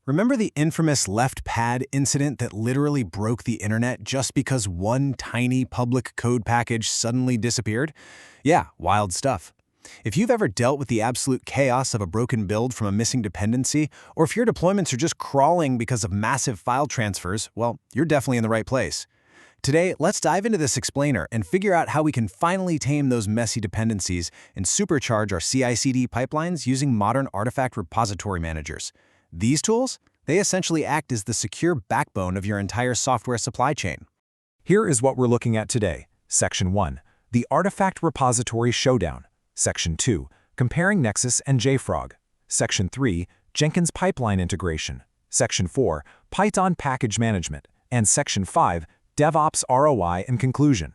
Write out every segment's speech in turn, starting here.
Remember the infamous left pad incident that literally broke the internet just because one tiny public code package suddenly disappeared? Yeah, wild stuff. If you've ever dealt with the absolute chaos of a broken build from a missing dependency, or if your deployments are just crawling because of massive file transfers, well, you're definitely in the right place. Today, let's dive into this explainer and figure out how we can finally tame those messy dependencies and supercharge our CI/CD pipelines using modern artifact repository managers. These tools, they essentially act as the secure backbone of your entire software supply chain. Here is what we're looking at today. Section 1. The Artifact Repository Showdown. Section 2. Comparing Nexus and JFrog. Section 3. Jenkins Pipeline Integration. Section 4. Python Package Management. And Section 5. DevOps ROI and Conclusion.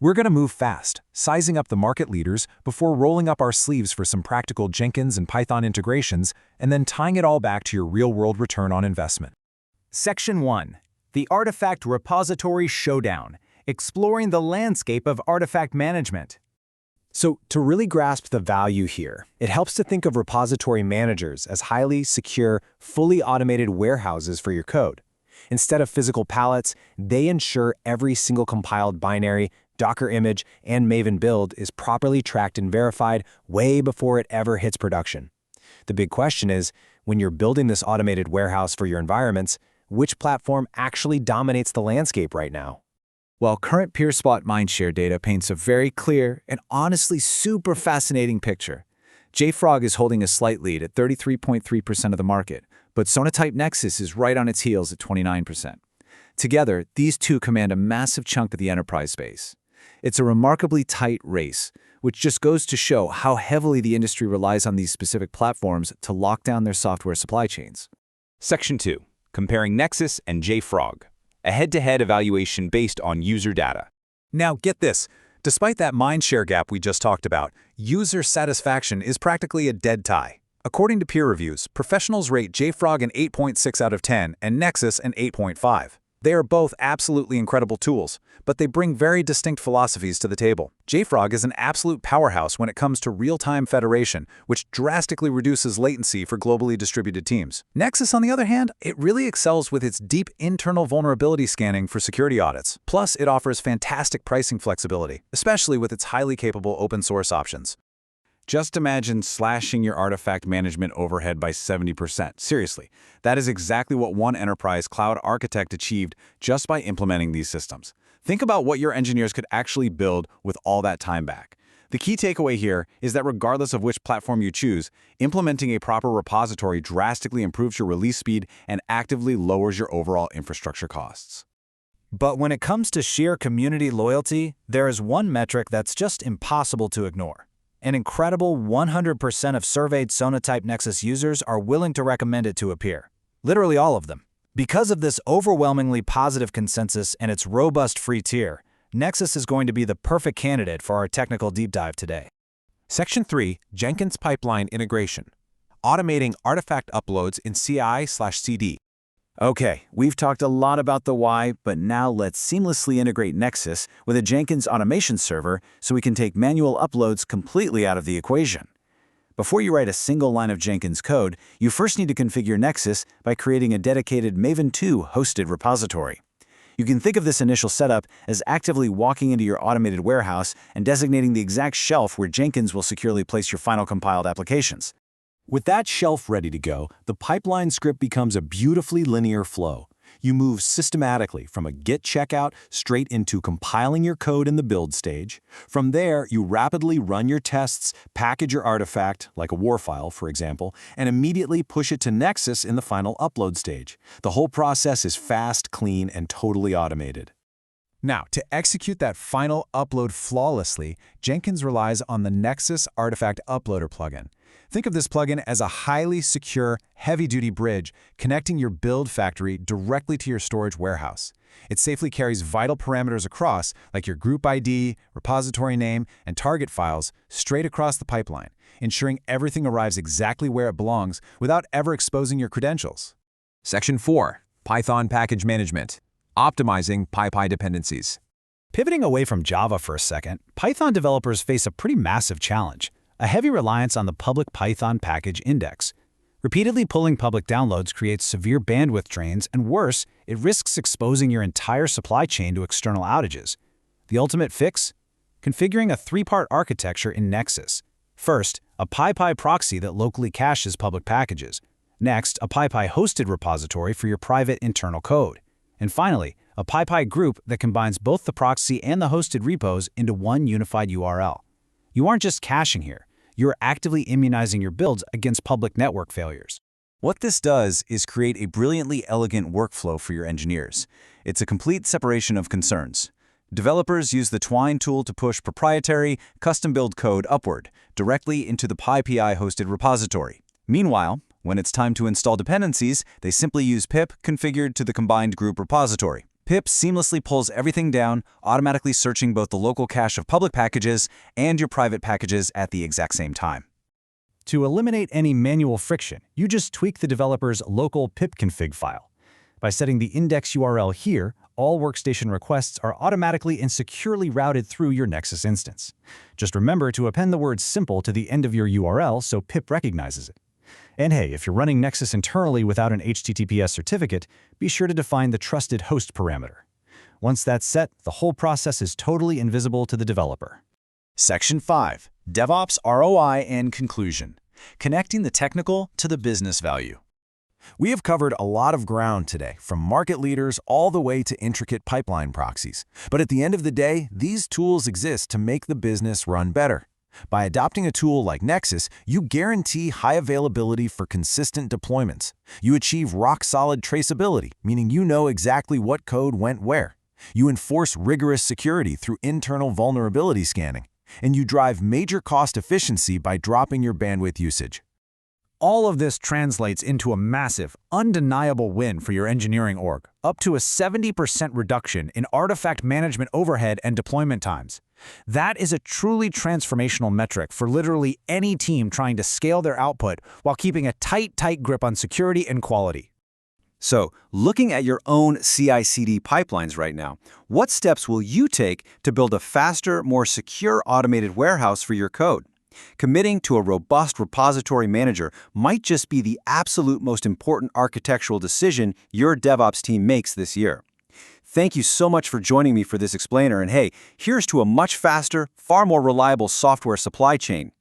We're going to move fast, sizing up the market leaders before rolling up our sleeves for some practical Jenkins and Python integrations, and then tying it all back to your real-world return on investment. Section 1. The Artifact Repository Showdown, exploring the landscape of artifact management. So, to really grasp the value here, it helps to think of repository managers as highly secure, fully automated warehouses for your code. Instead of physical pallets, they ensure every single compiled binary, Docker image, and Maven build is properly tracked and verified way before it ever hits production. The big question is, when you're building this automated warehouse for your environments, which platform actually dominates the landscape right now? Well, current PeerSpot mindshare data paints a very clear and honestly super fascinating picture. JFrog is holding a slight lead at 33.3% of the market, but Sonatype Nexus is right on its heels at 29%. Together, these two command a massive chunk of the enterprise space. It's a remarkably tight race, which just goes to show how heavily the industry relies on these specific platforms to lock down their software supply chains. Section 2. Comparing Nexus and JFrog. A head-to-head evaluation based on user data. Now get this. Despite that mindshare gap we just talked about, user satisfaction is practically a dead tie. According to peer reviews, professionals rate JFrog an 8.6 out of 10 and Nexus an 8.5. They are both absolutely incredible tools, but they bring very distinct philosophies to the table. JFrog is an absolute powerhouse when it comes to real-time federation, which drastically reduces latency for globally distributed teams. Nexus, on the other hand, it really excels with its deep internal vulnerability scanning for security audits. Plus, it offers fantastic pricing flexibility, especially with its highly capable open-source options. Just imagine slashing your artifact management overhead by 70%. Seriously, that is exactly what one enterprise cloud architect achieved just by implementing these systems. Think about what your engineers could actually build with all that time back. The key takeaway here is that regardless of which platform you choose, implementing a proper repository drastically improves your release speed and actively lowers your overall infrastructure costs. But when it comes to sheer community loyalty, there is one metric that's just impossible to ignore. An incredible 100% of surveyed Sonatype Nexus users are willing to recommend it to a peer. Literally all of them. Because of this overwhelmingly positive consensus and its robust free tier, Nexus is going to be the perfect candidate for our technical deep dive today. Section 3. Jenkins Pipeline Integration. Automating artifact uploads in CI/CD. Okay, we've talked a lot about the why, but now let's seamlessly integrate Nexus with a Jenkins automation server so we can take manual uploads completely out of the equation. Before you write a single line of Jenkins code, you first need to configure Nexus by creating a dedicated Maven 2 hosted repository. You can think of this initial setup as actively walking into your automated warehouse and designating the exact shelf where Jenkins will securely place your final compiled applications. With that shelf ready to go, the pipeline script becomes a beautifully linear flow. You move systematically from a Git checkout straight into compiling your code in the build stage. From there, you rapidly run your tests, package your artifact, like a WAR file, for example, and immediately push it to Nexus in the final upload stage. The whole process is fast, clean, and totally automated. Now, to execute that final upload flawlessly, Jenkins relies on the Nexus Artifact Uploader plugin. Think of this plugin as a highly secure, heavy-duty bridge connecting your build factory directly to your storage warehouse. It safely carries vital parameters across, like your group ID, repository name, and target files, straight across the pipeline, ensuring everything arrives exactly where it belongs without ever exposing your credentials. Section 4. Python Package Management. Optimizing PyPy dependencies. Pivoting away from Java for a second, Python developers face a pretty massive challenge: a heavy reliance on the public Python package index. Repeatedly pulling public downloads creates severe bandwidth drains, and worse, it risks exposing your entire supply chain to external outages. The ultimate fix? Configuring a three-part architecture in Nexus. First, a PyPy proxy that locally caches public packages. Next, a PyPy hosted repository for your private internal code. And finally, a PyPy group that combines both the proxy and the hosted repos into one unified URL. You aren't just caching here. You're actively immunizing your builds against public network failures. What this does is create a brilliantly elegant workflow for your engineers. It's a complete separation of concerns. Developers use the Twine tool to push proprietary, custom-build code upward, directly into the PyPI-hosted repository. Meanwhile, when it's time to install dependencies, they simply use pip configured to the combined group repository. Pip seamlessly pulls everything down, automatically searching both the local cache of public packages and your private packages at the exact same time. To eliminate any manual friction, you just tweak the developer's local pip config file. By setting the index URL here, all workstation requests are automatically and securely routed through your Nexus instance. Just remember to append the word simple to the end of your URL so pip recognizes it. And hey, if you're running Nexus internally without an HTTPS certificate, be sure to define the trusted host parameter. Once that's set, the whole process is totally invisible to the developer. Section 5. DevOps ROI and Conclusion. Connecting the technical to the business value. We have covered a lot of ground today, from market leaders all the way to intricate pipeline proxies. But at the end of the day, these tools exist to make the business run better. By adopting a tool like Nexus, you guarantee high availability for consistent deployments. You achieve rock-solid traceability, meaning you know exactly what code went where. You enforce rigorous security through internal vulnerability scanning. And you drive major cost efficiency by dropping your bandwidth usage. All of this translates into a massive, undeniable win for your engineering org, up to a 70% reduction in artifact management overhead and deployment times. That is a truly transformational metric for literally any team trying to scale their output while keeping a tight grip on security and quality. So, looking at your own CI/CD pipelines right now, what steps will you take to build a faster, more secure automated warehouse for your code? Committing to a robust repository manager might just be the absolute most important architectural decision your DevOps team makes this year. Thank you so much for joining me for this explainer, and hey, here's to a much faster, far more reliable software supply chain.